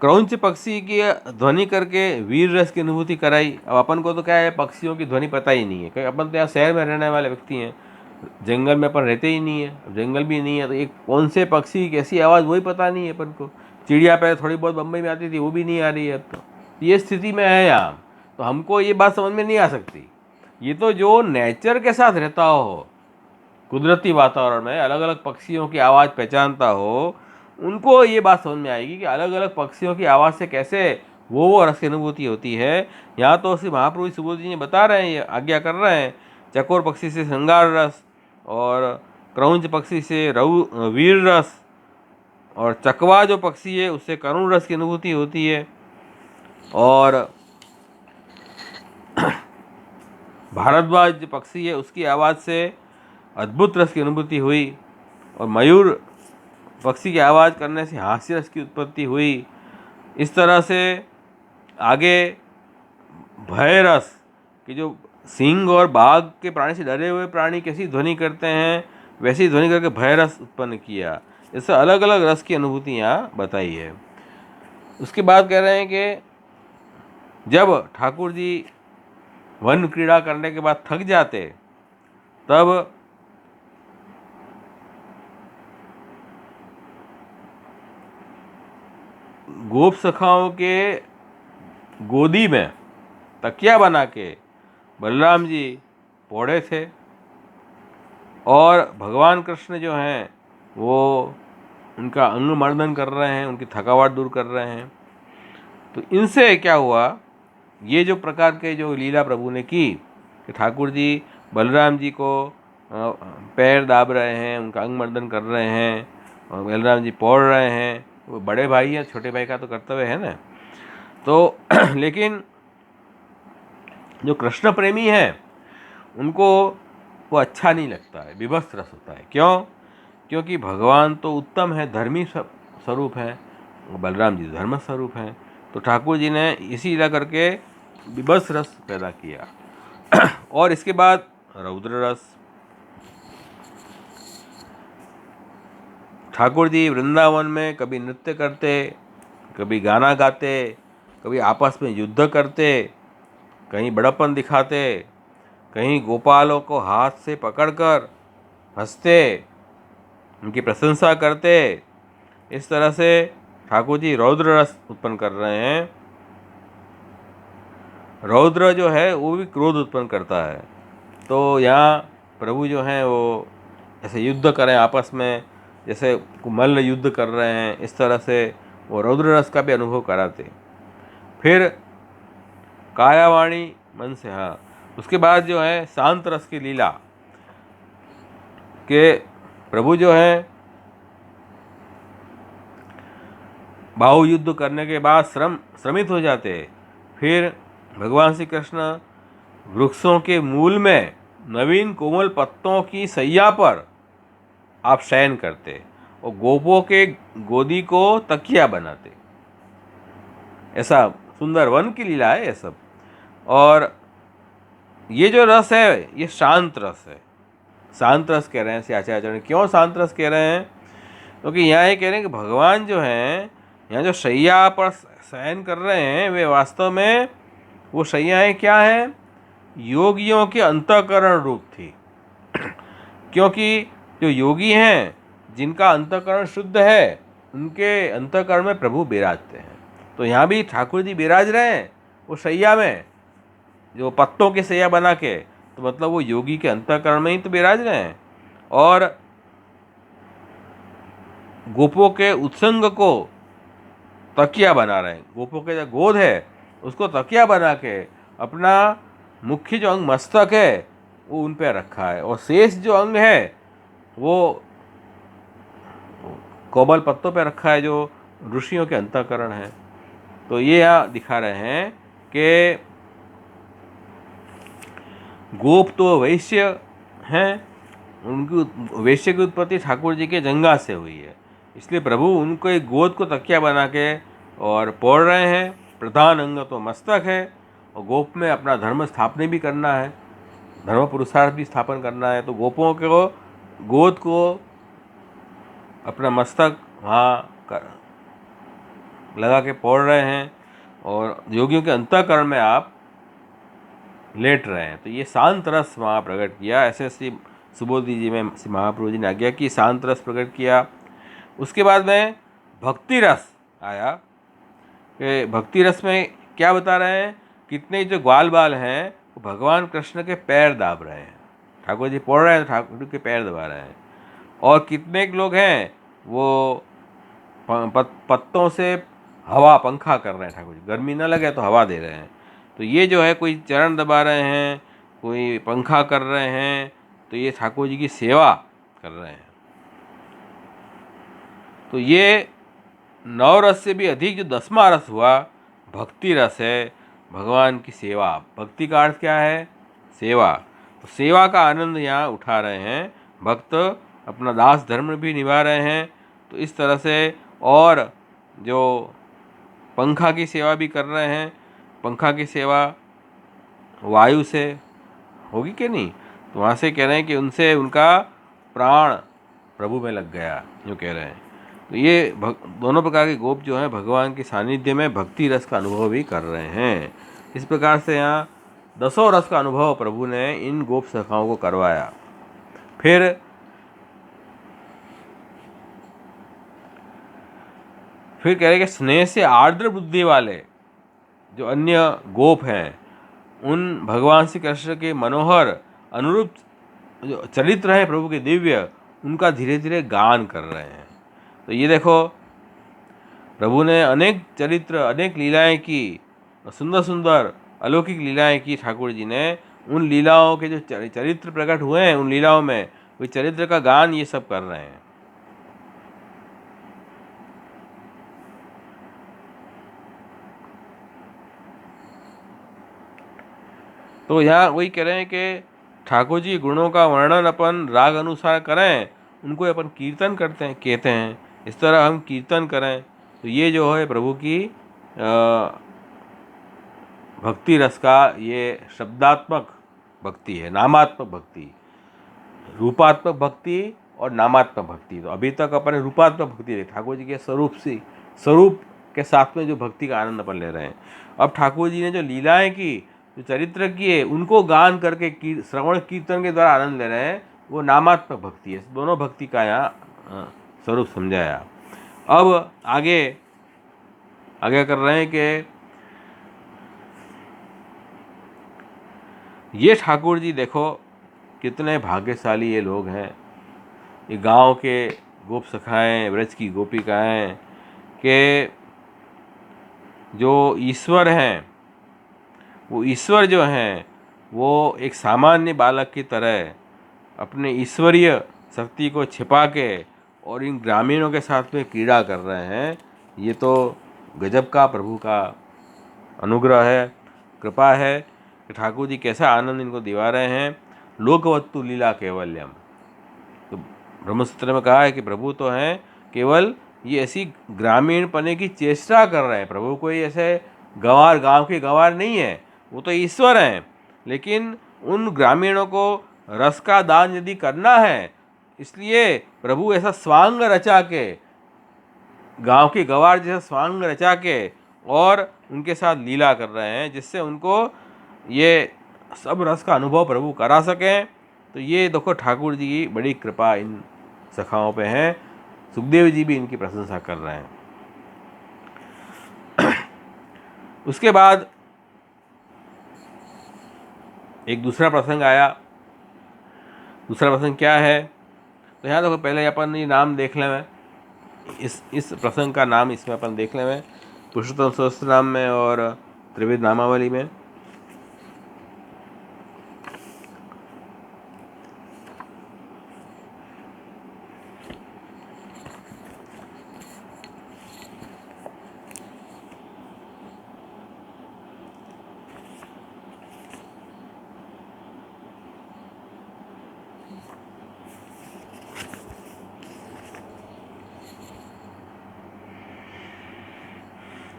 क्रौंच पक्षी की ध्वनि करके वीर रस की अनुभूति कराई। अब अपन को तो क्या है, पक्षियों की ध्वनि पता ही नहीं है, क्योंकि अपन तो यहाँ शहर में रहने वाले व्यक्ति हैं, जंगल में अपन रहते ही नहीं है, जंगल भी नहीं है, तो एक कौन से पक्षी कैसी आवाज़ वही पता नहीं है अपन को। चिड़िया पहले थोड़ी बहुत बम्बई में आती थी, वो भी नहीं आ रही है अब। तो ये स्थिति में है यहाँ, तो हमको ये बात समझ में नहीं आ सकती। ये तो जो नेचर के साथ रहता हो, कुदरती वातावरण में अलग अलग पक्षियों की आवाज़ पहचानता हो, उनको ये बात समझ में आएगी कि अलग अलग पक्षियों की आवाज़ से कैसे वो रस की अनुभूति होती है। यहाँ तो श्री महाप्रभु सुबोध जी बता रहे हैं, ये आज्ञा कर रहे हैं, चकोर पक्षी से श्रृंगार रस, और क्रौंच पक्षी से वीर रस, और चकवा जो पक्षी है उससे करुण रस की अनुभूति होती है, और भारद्वाज जो पक्षी है उसकी आवाज़ से अद्भुत रस की अनुभूति हुई, और मयूर पक्षी की आवाज़ करने से हास्य रस की उत्पत्ति हुई। इस तरह से आगे भय रस कि जो सिंह और बाघ के प्राणी से डरे हुए प्राणी कैसी ध्वनि करते हैं, वैसी ध्वनि करके भय रस उत्पन्न किया। इससे अलग अलग रस की अनुभूति यहाँ बताई है। उसके बाद कह रहे हैं कि जब ठाकुर जी वन क्रीड़ा करने के बाद थक जाते, तब गोप सखाओं के गोदी में तकिया बना के बलराम जी पौड़े थे, और भगवान कृष्ण जो हैं वो उनका अंग मर्दन कर रहे हैं, उनकी थकावट दूर कर रहे हैं। तो इनसे क्या हुआ, ये जो प्रकार के जो लीला प्रभु ने की कि ठाकुर जी बलराम जी को पैर दाब रहे हैं, उनका अंग मर्दन कर रहे हैं, और बलराम जी पौड़ रहे हैं, वो बड़े भाई हैं, छोटे भाई का तो कर्तव्य है ना। तो लेकिन जो कृष्ण प्रेमी हैं उनको वो अच्छा नहीं लगता है, विभत्स रस होता है। क्यों? क्योंकि भगवान तो उत्तम है, धर्मी स्वरूप है, बलराम जी धर्म स्वरूप हैं। तो ठाकुर जी ने इसी करके विभत्स रस पैदा किया। और इसके बाद रौद्र रस। ठाकुर जी वृंदावन में कभी नृत्य करते, कभी गाना गाते, कभी आपस में युद्ध करते, कहीं बड़प्पन दिखाते, कहीं गोपालों को हाथ से पकड़कर हंसते, उनकी प्रशंसा करते। इस तरह से ठाकुर जी रौद्र रस उत्पन्न कर रहे हैं। रौद्र जो है वो भी क्रोध उत्पन्न करता है। तो यहाँ प्रभु जो हैं वो ऐसे युद्ध करें आपस में, जैसे मल्ल युद्ध कर रहे हैं, इस तरह से वो रौद्र रस का भी अनुभव कराते। फिर कायावाणी मन से, हाँ, उसके बाद जो है शांत रस की लीला के प्रभु जो हैं बाहु युद्ध करने के बाद श्रमित हो जाते। फिर भगवान श्री कृष्ण वृक्षों के मूल में नवीन कोमल पत्तों की सैया पर आप शयन करते और गोपों के गोदी को तकिया बनाते। ऐसा सुंदर वन की लीला है ये सब। और ये जो रस है ये शांत रस है। शांत रस कह रहे हैं श्री आचार्य। क्यों शांत रस कह रहे हैं? क्योंकि यहाँ ये कह रहे हैं कि भगवान जो हैं यहाँ जो शैया पर शयन कर रहे हैं वे वास्तव में वो शैयाएँ क्या हैं? योगियों के अंतःकरण रूप थी। क्योंकि जो योगी हैं जिनका अंतःकरण शुद्ध है उनके अंतःकरण में प्रभु विराजते हैं। तो यहाँ भी ठाकुर जी विराज रहे हैं वो शैया में, जो पत्तों की शैया बना के, तो मतलब वो योगी के अंतःकरण में ही तो विराज रहे हैं। और गोपों के उत्संग को तकिया बना रहे हैं। गोपों के जो गोद है उसको तकिया बना के अपना मुख्य जो अंग मस्तक है वो उन पर रखा है, और शेष जो अंग है वो कोमल पत्तों पे रखा है जो ऋषियों के अंतःकरण है। तो ये यहाँ दिखा रहे हैं कि गोप तो वैश्य हैं, उनकी वैश्य की उत्पत्ति ठाकुर जी के जंगा से हुई है, इसलिए प्रभु उनको एक गोद को तकिया बना के और पौड़ रहे हैं। प्रधान अंग तो मस्तक है, और गोप में अपना धर्म स्थापना भी करना है, धर्म पुरुषार्थ भी स्थापन करना है। तो गोपों को गोद को अपना मस्तक वहाँ लगा के पौड़ रहे हैं, और योगियों के अंतःकरण में आप लेट रहे हैं। तो ये शांत रस वहाँ प्रकट किया। ऐसे श्री सुबोधि जी में महाप्रभु जी ने आज्ञा की, शांत रस प्रकट किया। उसके बाद में भक्ति रस आया कि भक्ति रस में क्या बता रहे हैं? कितने जो ग्वाल बाल हैं वो भगवान कृष्ण के पैर दाब रहे हैं, ठाकुर जी पढ़ रहे हैं, ठाकुर के पैर दबा रहे हैं। और कितने लोग हैं वो पत्तों से हवा पंखा कर रहे हैं, ठाकुर जी गर्मी ना लगे तो हवा दे रहे हैं। तो ये जो है कोई चरण दबा रहे हैं, कोई पंखा कर रहे हैं, तो ये ठाकुर जी की सेवा कर रहे हैं। तो ये 9 रस से भी अधिक जो 10वां रस हुआ भक्ति रस है, भगवान की सेवा। भक्ति का अर्थ क्या है? सेवा। तो सेवा का आनंद यहाँ उठा रहे हैं भक्त, अपना दास धर्म भी निभा रहे हैं। तो इस तरह से, और जो पंखा की सेवा भी कर रहे हैं, पंखा की सेवा वायु से होगी कि नहीं? तो वहाँ से कह रहे हैं कि उनसे उनका प्राण प्रभु में लग गया, यूँ कह रहे हैं। तो ये दोनों प्रकार के गोप जो हैं भगवान के सानिध्य में भक्ति रस का अनुभव भी कर रहे हैं। इस प्रकार से यहाँ 10 रस का अनुभव प्रभु ने इन गोप सखाओं को करवाया। फिर कह रहे कि स्नेह से आर्द्र बुद्धि वाले जो अन्य गोप हैं उन भगवान श्री कृष्ण के मनोहर अनुरूप जो चरित्र है प्रभु के दिव्य, उनका धीरे धीरे गान कर रहे हैं। तो ये देखो, प्रभु ने अनेक चरित्र, अनेक लीलाएं की, सुंदर सुंदर अलौकिक लीलाएं की ठाकुर जी ने। उन लीलाओं के जो चरित्र प्रकट हुए हैं उन लीलाओं में, वे चरित्र का गान ये सब कर रहे हैं। तो यहाँ वही कह रहे हैं कि ठाकुर जी गुणों का वर्णन अपन राग अनुसार करें, उनको अपन कीर्तन करते हैं, कहते हैं। इस तरह हम कीर्तन करें तो ये जो है प्रभु की भक्ति रस का ये शब्दात्मक भक्ति है, नामात्मक भक्ति, रूपात्मक भक्ति और नामात्मक भक्ति। तो अभी तक अपन रूपात्मक भक्ति ठाकुर जी के स्वरूप के साथ में जो भक्ति का आनंद अपन ले रहे हैं। अब ठाकुर जी ने जो लीलाएं की, जो चरित्र किए, उनको गान करके श्रवण कीर्तन के द्वारा आनंद ले रहे हैं, वो नामात्मक भक्ति है। दोनों भक्ति का यहाँ स्वरूप समझाया। अब आगे कर रहे हैं कि ये ठाकुर जी देखो कितने भाग्यशाली ये लोग हैं, ये गांव के गोप सखाएं, व्रज की गोपिकाएं, के जो ईश्वर हैं, वो ईश्वर जो हैं वो एक सामान्य बालक की तरह अपने ईश्वरीय शक्ति को छिपा के और इन ग्रामीणों के साथ में क्रीड़ा कर रहे हैं। ये तो गजब का प्रभु का अनुग्रह है, कृपा है कि ठाकुर जी कैसा आनंद इनको दिवा रहे हैं। लोकवत्तु लीला कैवल्यम, तो ब्रह्मसूत्र में कहा है कि प्रभु तो हैं, केवल ये ऐसी ग्रामीण पने की चेष्टा कर रहे हैं। प्रभु कोई ऐसे गंवार, गांव के गंवार नहीं है, वो तो ईश्वर हैं। लेकिन उन ग्रामीणों को रस का दान यदि करना है, इसलिए प्रभु ऐसा स्वांग रचा के, गांव के गंवार जैसा स्वांग रचा के और उनके साथ लीला कर रहे हैं, जिससे उनको ये सब रस का अनुभव प्रभु करा सकें। तो ये देखो ठाकुर जी की बड़ी कृपा इन सखाओं पे है। सुखदेव जी भी इनकी प्रशंसा कर रहे हैं। उसके बाद एक दूसरा प्रसंग आया। दूसरा प्रसंग क्या है, तो यहाँ देखो पहले अपन ये नाम देख लें, इस प्रसंग का नाम इसमें अपन देख लें पुरुषोत्तम सहस्त्र नाम में और त्रिविध नामावली में।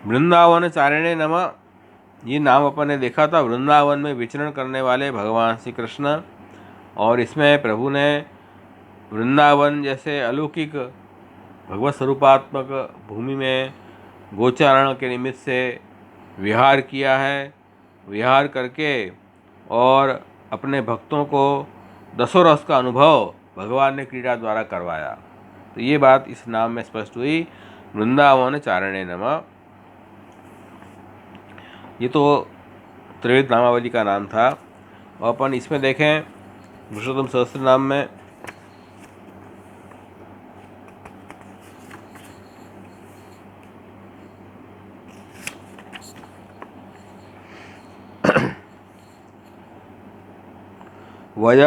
वृंदावन चारिणे नमः, ये नाम अपन ने देखा था। वृंदावन में विचरण करने वाले भगवान श्री कृष्ण, और इसमें प्रभु ने वृंदावन जैसे अलौकिक भगवत स्वरूपात्मक भूमि में गोचारण के निमित्त से विहार किया है। विहार करके और अपने भक्तों को 10 रस का अनुभव भगवान ने क्रीड़ा द्वारा करवाया। तो ये बात इस नाम में स्पष्ट हुई, वृंदावन चारणे नमः। ये तो त्रिविध नामावली का नाम था। और अपन इसमें देखें पुरुषोत्तम सहस्त्र नाम में वय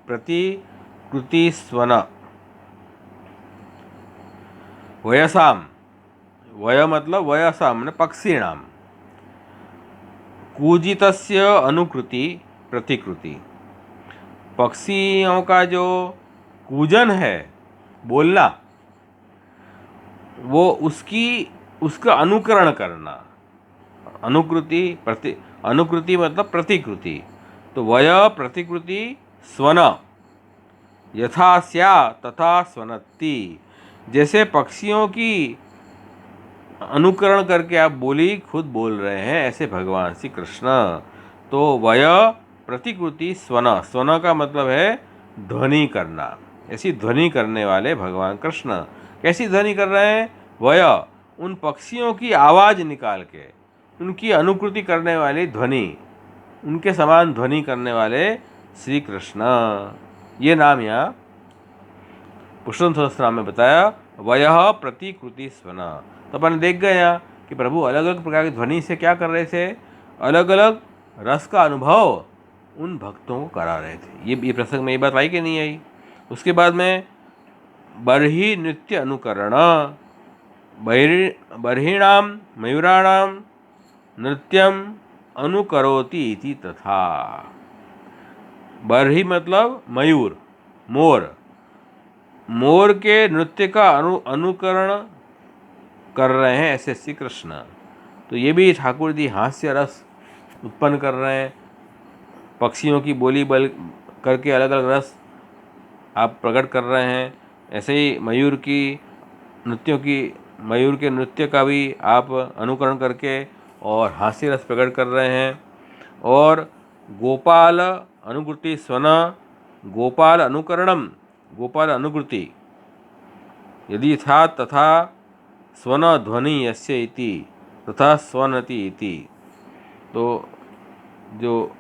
प्रतिकृति स्वन, वयसाम, वय मतलब वयसाम ने पक्षीणाम, कूजितस्य अनुकृति प्रतिकृति, पक्षियों का जो कूजन है, बोलना, वो उसका अनुकरण करना। अनुकृति मतलब प्रतिकृति। तो वय प्रतिकृति स्वन, यथा स्या तथा स्वनत्ति, जैसे पक्षियों की अनुकरण करके आप बोली खुद बोल रहे हैं, ऐसे भगवान श्री कृष्ण। तो वय प्रतिकृति स्वन, स्वन का मतलब है ध्वनि करना, ऐसी ध्वनि करने वाले भगवान कृष्ण। कैसी ध्वनि कर रहे हैं? वय, उन पक्षियों की आवाज़ निकाल के उनकी अनुकृति करने वाली ध्वनि, उनके समान ध्वनि करने वाले श्री कृष्ण। ये नाम यहाँ पुरुषोत्तम सहस्रनाम में बताया, वयः प्रतिकृति स्वन। तो अपन देख गए यहाँ कि प्रभु अलग अलग प्रकार की ध्वनि से क्या कर रहे थे, अलग अलग रस का अनुभव उन भक्तों को करा रहे थे। ये प्रसंग में ये बात आई कि नहीं आई? उसके बाद में बर्ही नृत्य अनुकरण, बर्हिणाम मयूराणाम नृत्यम अनुकरोति इति तथा। बर्ही मतलब मयूर, मोर, मोर के नृत्य का अनुकरण कर रहे हैं ऐसे श्री कृष्ण। तो ये भी ठाकुर जी हास्य रस उत्पन्न कर रहे हैं, पक्षियों की बोली बल करके अलग अलग रस आप प्रकट कर रहे हैं। ऐसे ही मयूर के नृत्य का भी आप अनुकरण करके और हास्य रस प्रकट कर रहे हैं। और गोपाल अनुकृति स्वन, गोपाल अनुकरणम, गोपाल अनुकृति यदि था तथा स्वन ध्वनि यस्य इति तथा स्वनति इति। तो जो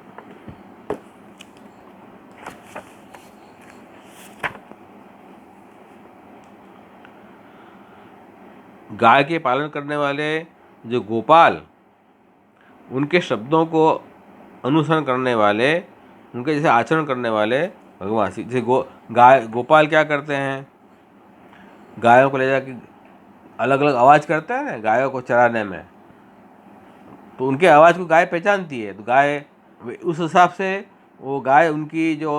गाय के पालन करने वाले जो गोपाल, उनके शब्दों को अनुसरण करने वाले, उनके जैसे आचरण करने वाले भगवान श्री, जैसे गोपाल क्या करते हैं, गायों को ले जाके अलग अलग आवाज़ करते हैं ना गायों को चराने में, तो उनके आवाज़ को गाय पहचानती है। तो गाय उस हिसाब से वो गाय उनकी जो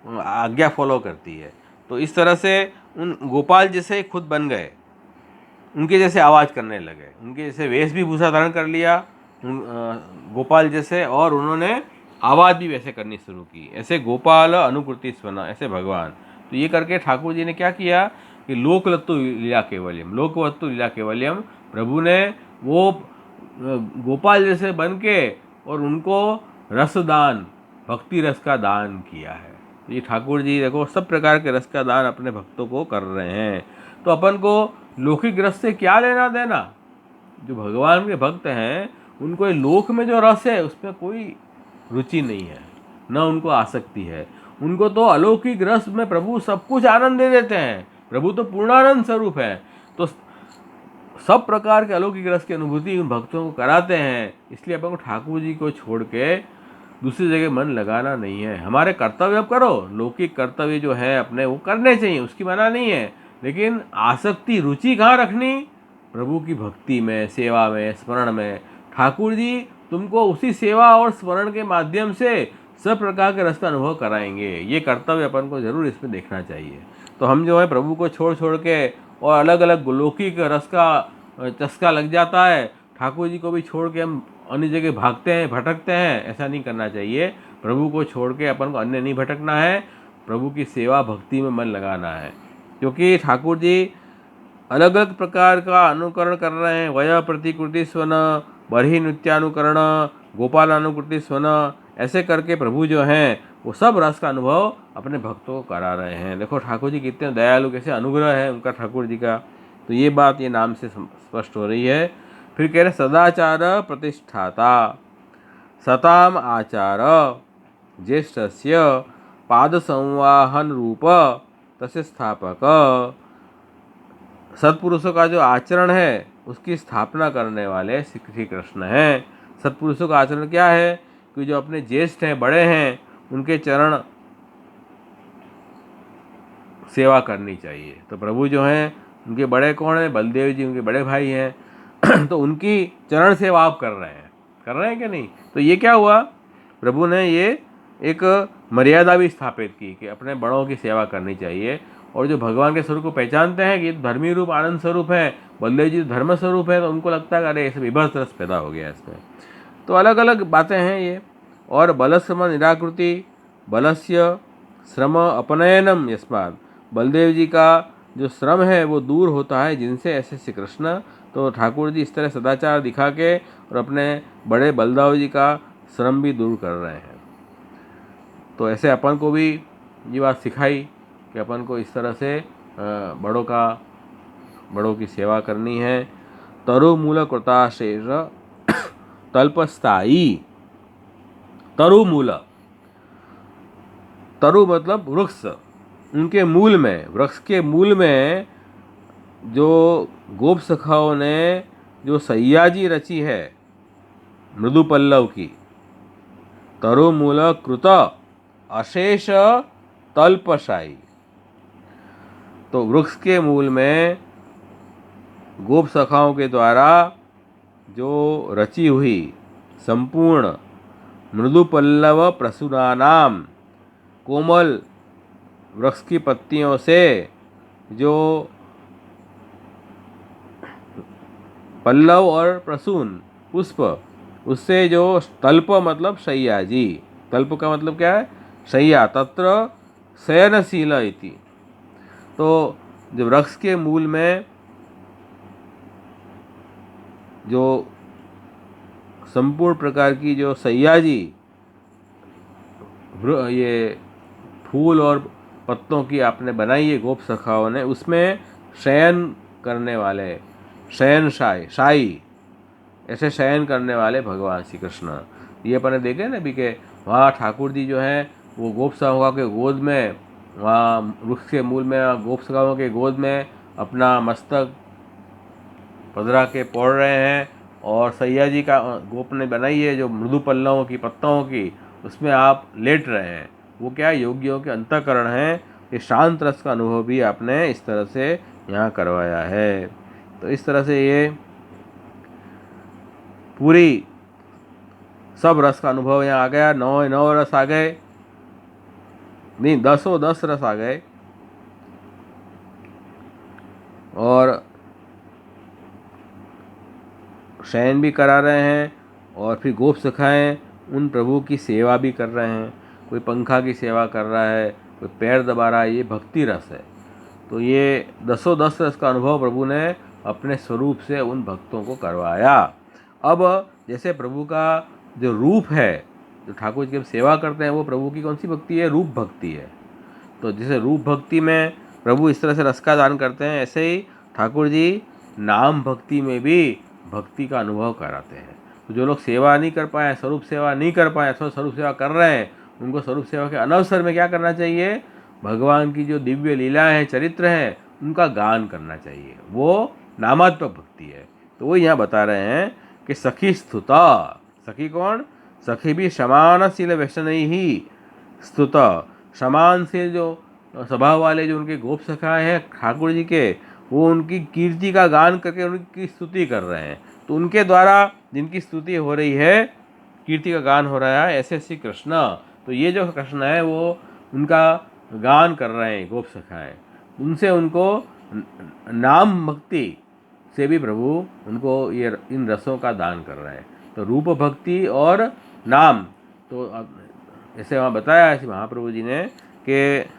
आज्ञा फॉलो करती है। तो इस तरह से उन गोपाल जैसे खुद बन गए, उनके जैसे आवाज़ करने लगे, उनके जैसे वेशभूषा धारण कर लिया गोपाल जैसे, और उन्होंने आवाज़ भी वैसे करनी शुरू की। ऐसे गोपाल अनुकृति स्वना, ऐसे भगवान। तो ये करके ठाकुर जी ने क्या किया कि लोकवत्तु लीला केवल्यम, लोकवत्तु लीला केवल्यम, प्रभु ने वो गोपाल जैसे बन के और उनको रसदान, भक्ति रस का दान किया है। तो ये ठाकुर जी देखो सब प्रकार के रस का दान अपने भक्तों को कर रहे हैं। तो अपन को लौकिक रस से क्या लेना देना? जो भगवान के भक्त हैं उनको लोक में जो रस है उसमें कोई रुचि नहीं है, न उनको आसक्ति है। उनको तो अलौकिक रस में प्रभु सब कुछ आनंद दे देते हैं। प्रभु तो पूर्णानंद स्वरूप है, तो सब प्रकार के अलौकिक रस की अनुभूति उन भक्तों को कराते हैं। इसलिए अपन को ठाकुर जी को छोड़ के दूसरी जगह मन लगाना नहीं है। हमारे कर्तव्य अब करो, लौकिक कर्तव्य जो है अपने वो करने चाहिए, उसकी मना नहीं है, लेकिन आसक्ति रुचि कहाँ रखनी? प्रभु की भक्ति में, सेवा में, स्मरण में। ठाकुर जी तुमको उसी सेवा और स्मरण के माध्यम से सब प्रकार के रस का अनुभव कराएंगे। ये कर्तव्य अपन को जरूर इसमें देखना चाहिए। तो हम जो है प्रभु को छोड़ छोड़ के और अलग अलग लौकिक रस का चस्का लग जाता है, ठाकुर जी को भी छोड़ के हम अन्य जगह भागते हैं, भटकते हैं। ऐसा नहीं करना चाहिए। प्रभु को छोड़ के अपन को अन्य नहीं भटकना है, प्रभु की सेवा भक्ति में मन लगाना है। क्योंकि ठाकुर जी अलग अलग प्रकार का अनुकरण कर रहे हैं। वय प्रतिकृति स्वन, बरही नृत्यानुकरण, गोपालानुकृति स्वन, ऐसे करके प्रभु जो हैं वो सब रस का अनुभव अपने भक्तों को करा रहे हैं। देखो ठाकुर जी कितने दयालु, कैसे अनुग्रह है उनका ठाकुर जी का। तो ये बात ये नाम से स्पष्ट हो रही है। फिर कह रहे सदाचार प्रतिष्ठाता, सताम आचार, ज्येष्ठस्य पाद संवाहन रूप तस्य स्थापक। सत्पुरुषों का जो आचरण है उसकी स्थापना करने वाले श्री कृष्ण हैं। सत्पुरुषों का आचरण क्या है कि जो अपने ज्येष्ठ हैं, बड़े हैं, उनके चरण सेवा करनी चाहिए। तो प्रभु जो हैं उनके बड़े कौन हैं? बलदेव जी उनके बड़े भाई हैं। तो उनकी चरण सेवा आप कर रहे हैं कि नहीं? तो ये क्या हुआ, प्रभु ने ये एक मर्यादा भी स्थापित की कि अपने बड़ों की सेवा करनी चाहिए। और जो भगवान के स्वरूप को पहचानते हैं कि ये धर्मी रूप आनंद स्वरूप है, बलदेव जी धर्म स्वरूप है, तो उनको लगता है कि अरे ऐसे विभत्स रस पैदा हो गया इसमें। तो अलग अलग बातें हैं ये। और बलश्रम निराकृति, बलस्य श्रम अपनयनम यस्मात्, बलदेव जी का जो श्रम है वो दूर होता है जिनसे, ऐसे श्री कृष्ण। तो ठाकुर जी इस तरह सदाचार दिखा के और अपने बड़े बलदाव जी का श्रम भी दूर कर रहे हैं। तो ऐसे अपन को भी ये बात सिखाई कि अपन को इस तरह से बड़ों की सेवा करनी है। तरु मूल कृताशेष तल्पस्थायी। तरु मूल, तरु मतलब वृक्ष, उनके मूल में, वृक्ष के मूल में जो गोप सखाओं ने जो सैयाजी रची है मृदु पल्लव की, तरु मूल कृत अशेष तल्पशाई। तो वृक्ष के मूल में गोप सखाओं के द्वारा जो रची हुई संपूर्ण मृदु पल्लव प्रसुरानाम, कोमल वृक्ष की पत्तियों से जो पल्लव और प्रसून पुष्प, उससे जो तल्प मतलब शय्या जी, तल्प का मतलब क्या है, शय्या, तत्र शयनशील इति। तो जो वृक्ष के मूल में जो संपूर्ण प्रकार की जो सैयाजी ये फूल और पत्तों की आपने बनाई है गोप सखाओं ने, उसमें शयन करने वाले, शयन शाही, ऐसे शयन करने वाले भगवान श्री कृष्ण। ये अपन ने देखे ना भी के वहाँ ठाकुर जी जो हैं वो गोप सखाओं के गोद में, वहाँ वृक्ष के मूल में गोप सखाओं के गोद में अपना मस्तक पधरा के पड़ रहे हैं, और सैया जी का गोप ने बनाई है जो मृदु पल्लवों की पत्तों की, उसमें आप लेट रहे हैं। वो क्या योगियों के अंतःकरण है। ये शांत रस का अनुभव भी आपने इस तरह से यहाँ करवाया है। तो इस तरह से ये पूरी सब रस का अनुभव यहाँ आ गया। 9 रस आ गए, नहीं 10 रस आ गए। और शयन भी करा रहे हैं, और फिर गोप सखाएं उन प्रभु की सेवा भी कर रहे हैं। कोई पंखा की सेवा कर रहा है, कोई पैर दबा रहा है, ये भक्ति रस है। तो ये 10 रस का अनुभव प्रभु ने अपने स्वरूप से उन भक्तों को करवाया। अब जैसे प्रभु का जो रूप है, जो ठाकुर जी की सेवा करते हैं, वो प्रभु की कौन सी भक्ति है, रूप भक्ति है। तो जैसे रूप भक्ति में प्रभु इस तरह से रस का दान करते हैं, ऐसे ही ठाकुर जी नाम भक्ति में भी भक्ति का अनुभव कराते हैं। तो जो लोग सेवा नहीं कर पाए, स्वरूप सेवा नहीं कर पाए, अथवा स्वरूप सेवा कर रहे हैं, उनको स्वरूप सेवा के अनवसर में क्या करना चाहिए, भगवान की जो दिव्य लीलाएं हैं, चरित्र हैं, उनका गान करना चाहिए। वो नामात्मक भक्ति है। तो वो यहाँ बता रहे हैं कि सखी स्तुता, सखी कौन, सखी भी समानशील व्यसन ही स्तुता, समान से जो स्वभाव वाले जो उनके गोप सखा हैं ठाकुर जी के, वो उनकी कीर्ति का गान करके उनकी स्तुति कर रहे हैं। तो उनके द्वारा जिनकी स्तुति हो रही है, कीर्ति का गान हो रहा है, ऐसे श्री कृष्ण। तो ये जो कृष्ण है वो उनका गान कर रहे हैं गोप सखाएं, उनसे उनको नाम भक्ति से भी प्रभु उनको ये इन रसों का दान कर रहे हैं। तो रूप भक्ति और नाम, तो ऐसे वहाँ बताया ऐसे महाप्रभु जी ने कि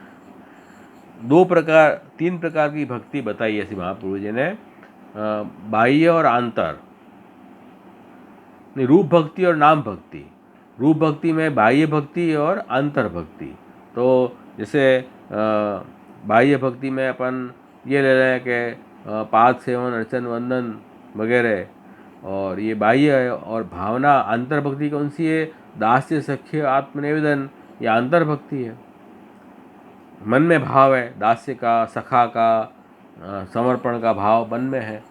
3 प्रकार की भक्ति बताई ऐसी महाप्रभु जी ने, बाह्य और आंतर, नहीं रूप भक्ति और नाम भक्ति। रूप भक्ति में बाह्य भक्ति और अंतर भक्ति। तो जैसे बाह्य भक्ति में अपन ये ले रहे हैं कि पाद सेवन, अर्चन, वंदन वगैरह, और ये बाह्य है। और भावना अंतर भक्ति कौन सी है, दास्य, सख्य, आत्मनिवेदन, ये अंतर भक्ति है। मन में भाव है दास्य का, सखा का, समर्पण का भाव मन में है।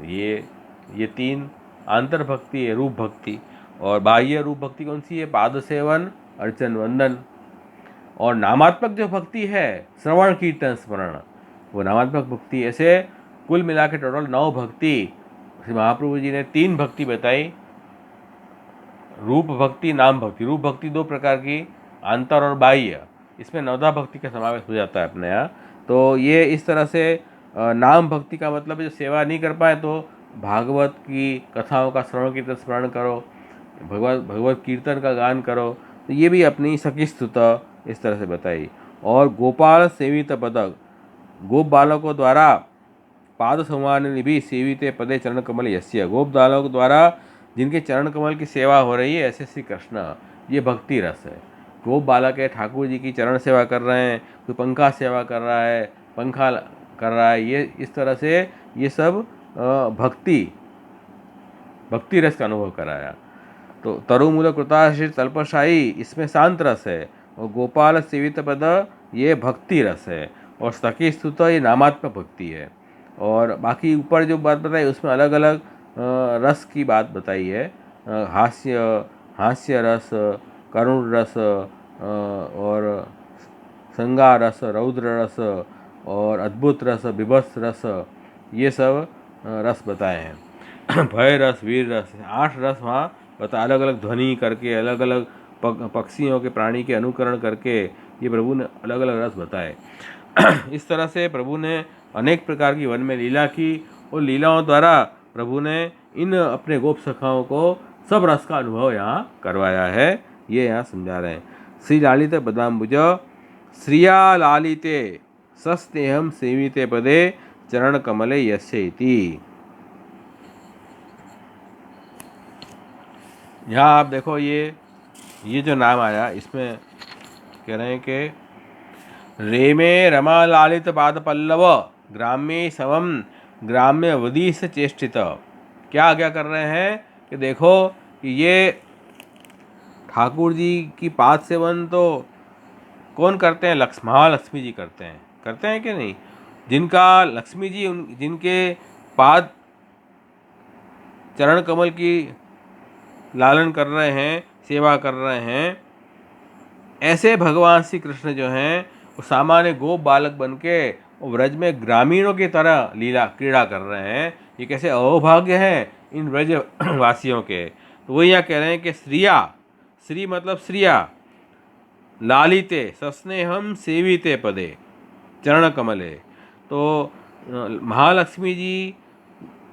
ये 3 आंतर भक्ति है, रूप भक्ति। और बाह्य रूप भक्ति कौन सी है, पाद सेवन, अर्चन, वंदन। और नामात्मक जो भक्ति है, श्रवण, कीर्तन, स्मरण, वो नामात्मक भक्ति। ऐसे कुल मिला के टोटल 9 भक्ति श्री महाप्रभु जी ने 3 भक्ति बताई, रूप भक्ति, नाम भक्ति। रूप भक्ति 2 प्रकार की, अंतर और बाह्य, इसमें नवदा भक्ति का समावेश हो जाता है अपने यहाँ। तो ये इस तरह से नाम भक्ति का मतलब जो सेवा नहीं कर पाए तो भागवत की कथाओं का श्रवण कीर्तन स्मरण करो, भगवत कीर्तन का गान करो। तो ये भी अपनी सखी स्तुता इस तरह से बताई। और गोपाल सेवित पदक, गोप बालकों द्वारा पाद संवाहन भी सेविते पदे चरण कमल यस्य, गोप बालकों द्वारा जिनके चरण कमल की सेवा हो रही है ऐसे श्री कृष्ण, ये भक्ति रस है। गोप बालक है, ठाकुर जी की चरण सेवा कर रहे हैं, कोई पंखा सेवा कर रहा है, पंखा कर रहा है, ये इस तरह से ये सब भक्ति रस का अनुभव कराया। तो तरुमूल कृताश्रित तल्पशाही इसमें शांत रस है, और गोपाल सेवित पद ये भक्ति रस है, और सखी स्तुत ये नामात्मक भक्ति है। और बाकी ऊपर जो बात बताई उसमें अलग अलग रस की बात बताई है, हास्य रस, करुण रस, और संगा रस, रौद्र रस, और अद्भुत रस, बिभत्स रस, ये सब रस बताए हैं। भय रस, वीर रस, 8 रस वहाँ बता, अलग अलग ध्वनि करके, अलग अलग पक्षियों के, प्राणी के अनुकरण करके ये प्रभु ने अलग अलग रस बताए। इस तरह से प्रभु ने अनेक प्रकार की वन में लीला की, और लीलाओं द्वारा प्रभु ने इन अपने गोप सखाओं को सब रस का अनुभव यहाँ करवाया है, ये यहाँ समझा रहे हैं। श्री लालित पदाम्बुज श्रिया लालिते सस्नेहम सेविते पदे चरण कमले यस्य इति। यहाँ आप देखो ये जो नाम आया इसमें कह रहे हैं कि रेमे रमा लालित पाद पल्लव ग्राम्य समम ग्राम्य वदीस चेष्टित। क्या कर रहे हैं कि देखो कि ये ठाकुर जी की पाद सेवन तो कौन करते हैं? महालक्ष्मी जी करते हैं कि नहीं? जिनका लक्ष्मी जी जिनके पाद चरण कमल की लालन कर रहे हैं, सेवा कर रहे हैं, ऐसे भगवान श्री कृष्ण जो हैं वो सामान्य गोप बालक बन के वो व्रज में ग्रामीणों की तरह लीला क्रीड़ा कर रहे हैं। ये कैसे अहोभाग्य हैं इन व्रज वासियों के। तो वही यहाँ कह रहे हैं कि श्री मतलब श्रिया, लालिते सस्नेहम सेविते पदे चरण कमले। तो महालक्ष्मी जी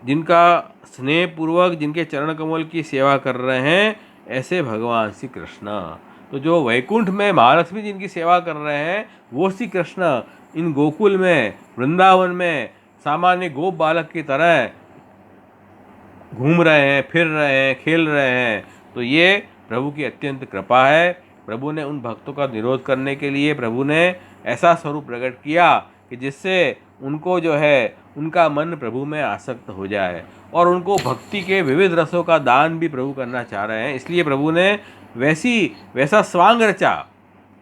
जिनका स्नेह पूर्वक जिनके चरण कमल की सेवा कर रहे हैं, ऐसे भगवान श्री कृष्ण। तो जो वैकुंठ में महालक्ष्मी जिनकी सेवा कर रहे हैं वो श्री कृष्ण इन गोकुल में, वृंदावन में सामान्य गोप बालक की तरह घूम रहे हैं, फिर रहे हैं, खेल रहे हैं। तो ये प्रभु की अत्यंत कृपा है। प्रभु ने उन भक्तों का निरोध करने के लिए प्रभु ने ऐसा स्वरूप प्रकट किया कि जिससे उनको जो है उनका मन प्रभु में आसक्त हो जाए, और उनको भक्ति के विविध रसों का दान भी प्रभु करना चाह रहे हैं। इसलिए प्रभु ने वैसा स्वांग रचा,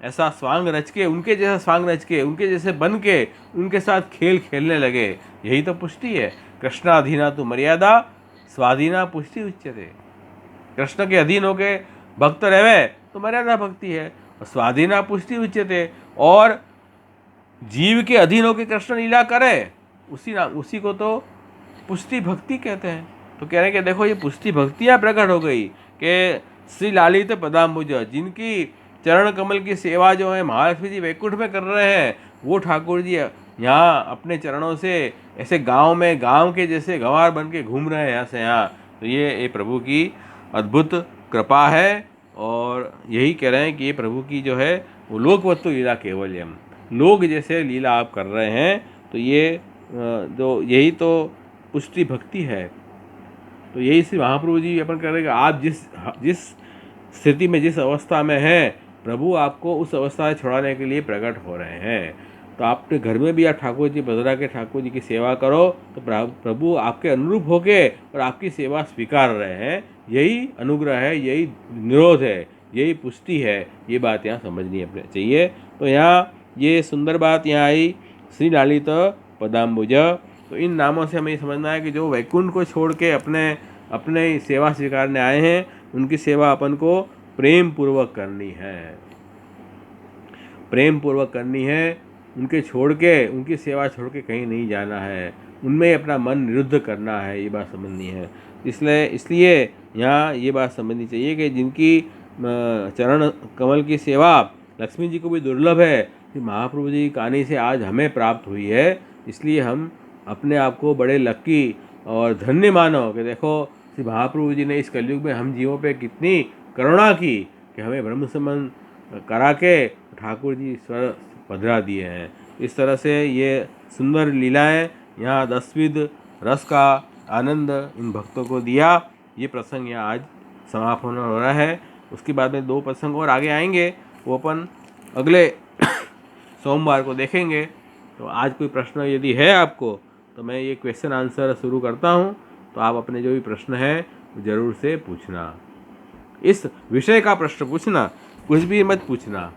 ऐसा स्वांग रच के, उनके जैसा स्वांग रच के, उनके जैसे बन के उनके साथ खेल खेलने लगे। यही तो पुष्टि है। कृष्णाधीना तो मर्यादा स्वाधीना पुष्टि उच्यते। कृष्ण के अधीन होके भक्त रहे तो मर्यादा भक्ति है, और स्वाधीना पुष्टि उच्यते। और जीव के अधीन होकर कृष्ण लीला करे उसी को तो पुष्टि भक्ति कहते हैं। तो कह रहे हैं कि देखो ये पुष्टि भक्तियाँ प्रकट हो गई कि श्री लालित पदाम्बुज जिनकी चरण कमल की सेवा जो है महालक्ष्मी जी वैकुंठ में कर रहे हैं, वो ठाकुर जी यहाँ अपने चरणों से ऐसे गांव के जैसे गंवार बन के घूम रहे हैं यहाँ से यहाँ। तो ये प्रभु की अद्भुत कृपा है, और यही कह रहे हैं कि ये प्रभु की जो है वो लोकवत्तु लीला केवल्यम, लोग जैसे लीला आप कर रहे हैं। तो ये जो यही तो पुष्टि भक्ति है। तो यही श्री महाप्रभु जी अपन कह रहे हैं कि आप जिस स्थिति में, जिस अवस्था में हैं, प्रभु आपको उस अवस्था से छुड़ाने के लिए प्रकट हो रहे हैं। तो आपके घर में भी आप ठाकुर जी बदरा के ठाकुर जी की सेवा करो तो प्रभु आपके अनुरूप होके और आपकी सेवा स्वीकार रहे हैं। यही अनुग्रह है, यही निरोध है, यही पुष्टि है। ये बात यहाँ समझनी अपने चाहिए। तो यहाँ ये सुंदर बात यहाँ आई, श्री लालित पदाम्बुज। तो इन नामों से हमें ये समझना है कि जो वैकुंठ को छोड़ के अपने सेवा स्वीकारने आए हैं, उनकी सेवा अपन को प्रेम पूर्वक करनी है, प्रेम पूर्वक करनी है। उनकी सेवा छोड़ के कहीं नहीं जाना है, उनमें अपना मन निरुद्ध करना है। ये बात समझनी है। इसलिए यहाँ ये बात समझनी चाहिए कि जिनकी चरण कमल की सेवा लक्ष्मी जी को भी दुर्लभ है, कि महाप्रभु जी की कहानी से आज हमें प्राप्त हुई है। इसलिए हम अपने आप को बड़े लक्की और धन्य मानो कि देखो श्री महाप्रभु जी ने इस कलयुग में हम जीवों पे कितनी करुणा की कि हमें ब्रह्म संबंध करा के ठाकुर जी स्वर पधरा दिए हैं। इस तरह से ये सुंदर लीलाएं, यहाँ 10 रस का आनंद इन भक्तों को दिया। ये प्रसंग यहाँ आज समाप्त होने हो रहा है। उसके बाद में 2 प्रसंग और आगे आएंगे, वो अपन अगले सोमवार को देखेंगे। तो आज कोई प्रश्न यदि है आपको, तो मैं ये क्वेश्चन आंसर शुरू करता हूँ, तो आप अपने जो भी प्रश्न है ज़रूर से पूछना। इस विषय का प्रश्न पूछना, कुछ भी मत पूछना।